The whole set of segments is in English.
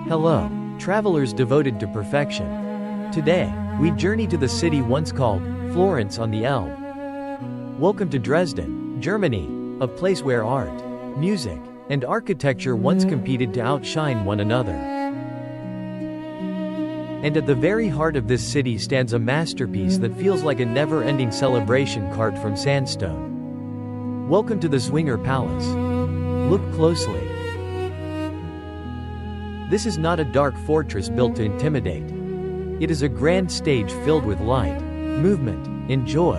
Hello, travelers devoted to perfection. Today, we journey to the city once called Florence on the Elbe. Welcome to Dresden, Germany, a place where art, music, and architecture once competed to outshine one another. And at the very heart of this city stands a masterpiece that feels like a never-ending celebration carved from sandstone. Welcome to the Zwinger Palace. Look closely. This is not a dark fortress built to intimidate. It is a grand stage filled with light, movement, and joy.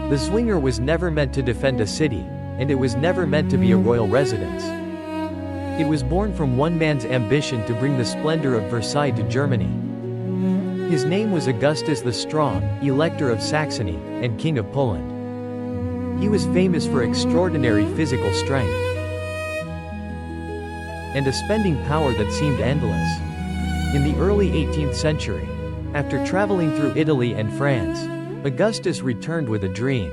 The Zwinger was never meant to defend a city, and it was never meant to be a royal residence. It was born from one man's ambition to bring the splendor of Versailles to Germany. His name was Augustus the Strong, Elector of Saxony, and King of Poland. He was famous for extraordinary physical strength and a spending power that seemed endless. In the early 18th century, after traveling through Italy and France, Augustus returned with a dream.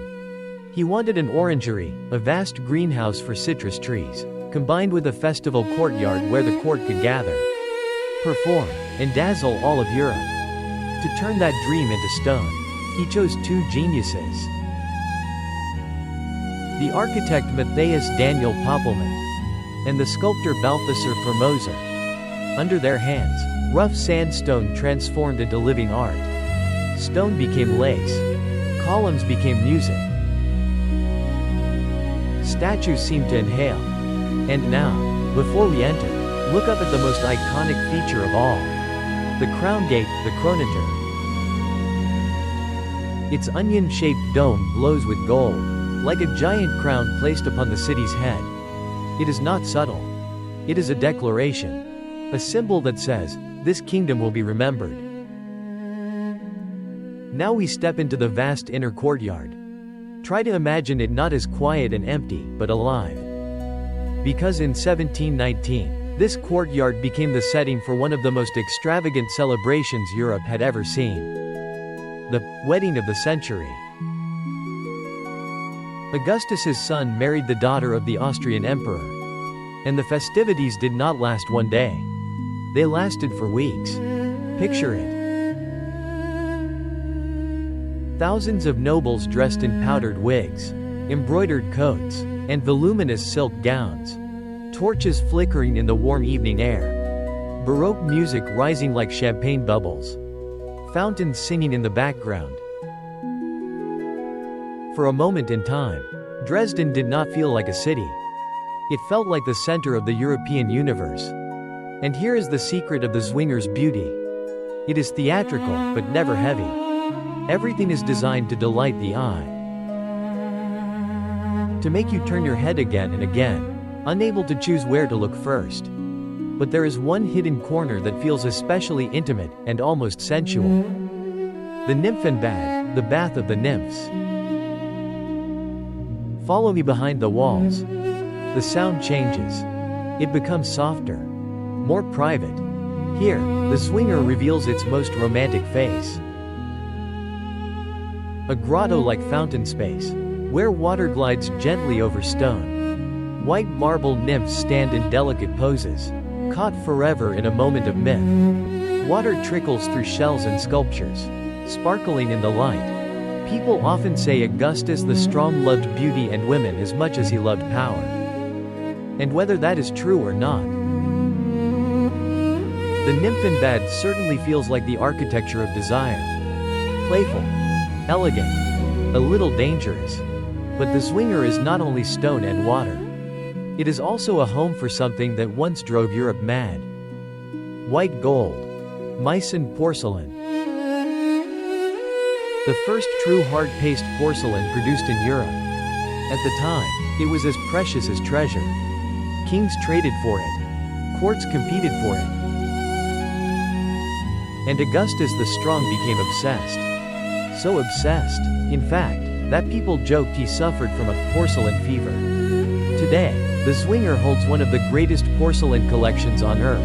He wanted an orangery, a vast greenhouse for citrus trees, combined with a festival courtyard where the court could gather, perform, and dazzle all of Europe. To turn that dream into stone, he chose two geniuses. The architect Matthias Daniel Poppelmann and the sculptor Balthasar Formoser. Under their hands, rough sandstone transformed into living art. Stone became lace. Columns became music. Statues seemed to inhale. And now, before we enter, look up at the most iconic feature of all. The crown gate, the Kronatur. Its onion-shaped dome glows with gold, like a giant crown placed upon the city's head. It is not subtle. It is a declaration. A symbol that says, this kingdom will be remembered. Now we step into the vast inner courtyard. Try to imagine it not as quiet and empty, but alive. Because in 1719, this courtyard became the setting for one of the most extravagant celebrations Europe had ever seen. The wedding of the century. Augustus's son married the daughter of the Austrian emperor. And the festivities did not last one day. They lasted for weeks. Picture it. Thousands of nobles dressed in powdered wigs, embroidered coats, and voluminous silk gowns. Torches flickering in the warm evening air. Baroque music rising like champagne bubbles. Fountains singing in the background. For a moment in time, Dresden did not feel like a city. It felt like the center of the European universe. And here is the secret of the Zwinger's beauty. It is theatrical, but never heavy. Everything is designed to delight the eye. To make you turn your head again and again, unable to choose where to look first. But there is one hidden corner that feels especially intimate and almost sensual. The Nymphenbad, the bath of the nymphs. Follow me behind the walls. The sound changes. It becomes softer, more private. Here, the Zwinger reveals its most romantic face. A grotto-like fountain space, where water glides gently over stone. White marble nymphs stand in delicate poses, caught forever in a moment of myth. Water trickles through shells and sculptures, sparkling in the light. People often say Augustus the Strong loved beauty and women as much as he loved power. And whether that is true or not, the Nymphenbad certainly feels like the architecture of desire. Playful, elegant, a little dangerous. But the Zwinger is not only stone and water. It is also a home for something that once drove Europe mad. White gold. Meissen porcelain. The first true hard-paced porcelain produced in Europe. At the time, it was as precious as treasure. Kings traded for it. Courts competed for it. And Augustus the Strong became obsessed. So obsessed, in fact, that people joked he suffered from a porcelain fever. Today, the Zwinger holds one of the greatest porcelain collections on earth.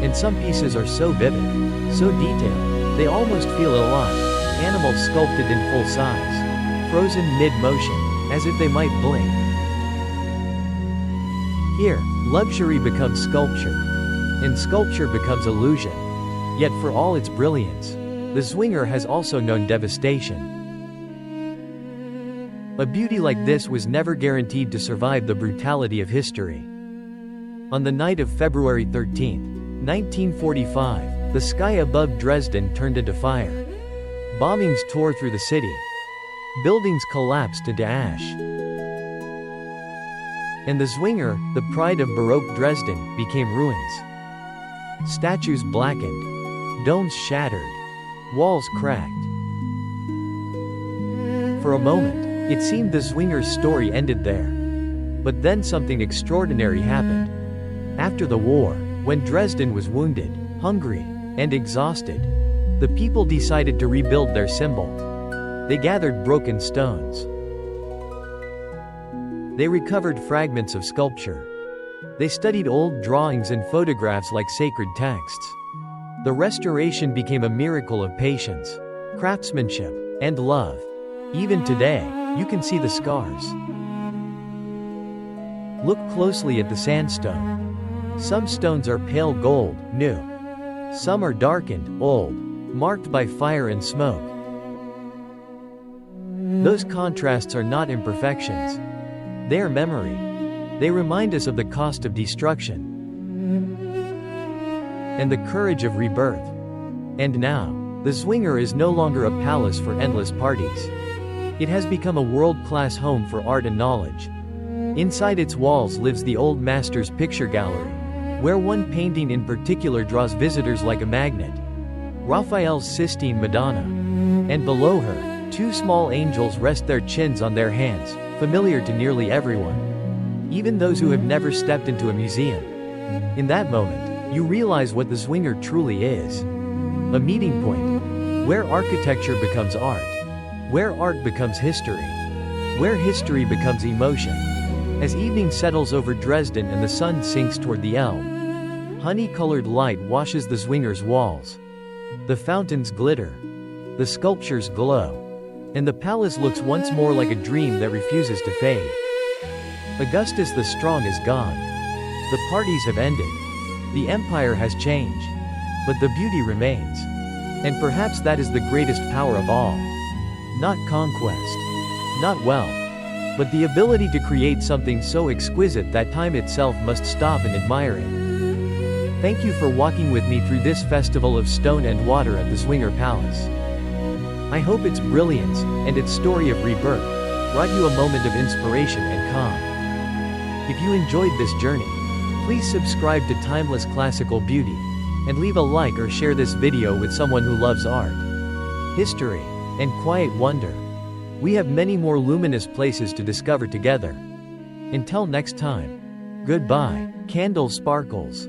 And some pieces are so vivid, so detailed, they almost feel alive. Animals sculpted in full size, frozen mid-motion, as if they might blink. Here, luxury becomes sculpture. and sculpture becomes illusion. Yet for all its brilliance, the Zwinger has also known devastation. A beauty like this was never guaranteed to survive the brutality of history. On the night of February 13, 1945, the sky above Dresden turned into fire. Bombings tore through the city. Buildings collapsed into ash. And the Zwinger, the pride of Baroque Dresden, became ruins. Statues blackened. Domes shattered. Walls cracked. For a moment, it seemed the Zwinger's story ended there. But then something extraordinary happened. After the war, when Dresden was wounded, hungry, and exhausted, the people decided to rebuild their symbol. They gathered broken stones. They recovered fragments of sculpture. They studied old drawings and photographs like sacred texts. The restoration became a miracle of patience, craftsmanship, and love. Even today, you can see the scars. Look closely at the sandstone. Some stones are pale gold, new. Some are darkened, old, marked by fire and smoke. Those contrasts are not imperfections. They are memory. They remind us of the cost of destruction and the courage of rebirth. And now, the Zwinger is no longer a palace for endless parties. It has become a world-class home for art and knowledge. Inside its walls lives the old master's picture gallery, where one painting in particular draws visitors like a magnet. Raphael's Sistine Madonna. And below her, two small angels rest their chins on their hands, familiar to nearly everyone. Even those who have never stepped into a museum. In that moment, you realize what the Zwinger truly is. A meeting point. Where architecture becomes art. Where art becomes history. Where history becomes emotion. As evening settles over Dresden and the sun sinks toward the Elbe, honey-colored light washes the Zwinger's walls. The fountains glitter. The sculptures glow. And the palace looks once more like a dream that refuses to fade. Augustus the Strong is gone. The parties have ended. The empire has changed. But the beauty remains. And perhaps that is the greatest power of all. Not conquest. Not wealth. But the ability to create something so exquisite that time itself must stop and admire it. Thank you for walking with me through this festival of stone and water at the Zwinger Palace. I hope its brilliance, and its story of rebirth, brought you a moment of inspiration and calm. If you enjoyed this journey, please subscribe to Timeless Classical Beauty, and leave a like or share this video with someone who loves art, history, and quiet wonder. We have many more luminous places to discover together. Until next time. Goodbye, candle sparkles.